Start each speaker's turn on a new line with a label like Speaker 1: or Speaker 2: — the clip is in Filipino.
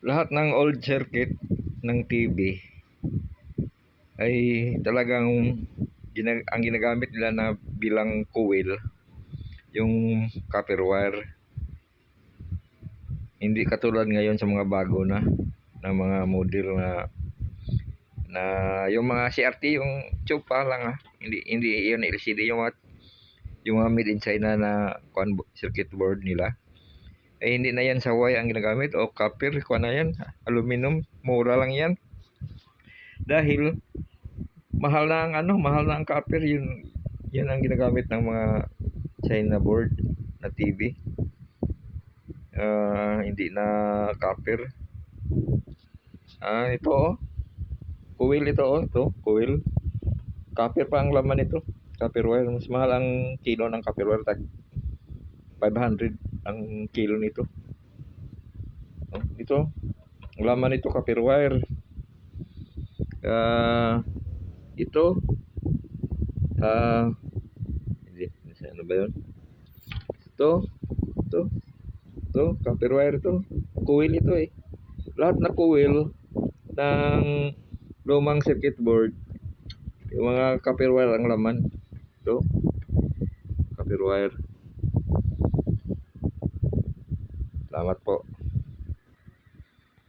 Speaker 1: Lahat ng old circuit ng TV ay talagang ang ginagamit nila na bilang coil yung copper wire. Hindi katulad ngayon sa mga bago na mga model na yung mga CRT, yung tube pa lang hindi yun LCD, yung mga made in China na circuit board nila ay hindi na yan, saway ang ginagamit o copper, kuha na yan, aluminum, mura lang yan dahil mahal na ang copper. Yun ang ginagamit ng mga China board na TV. Hindi na copper. Ito coil, ito coil, copper pa ang laman nito, copper wire. Mas mahal ang kilo ng copper wire, tag 500 ang kilo nito. Ito ang laman nito, copper wire. Ito ano ba yun? Ito copper wire, ito coil, ito lahat na coil ng lumang circuit board, yung mga copper wire ang laman. Ito copper wire. Salamat po.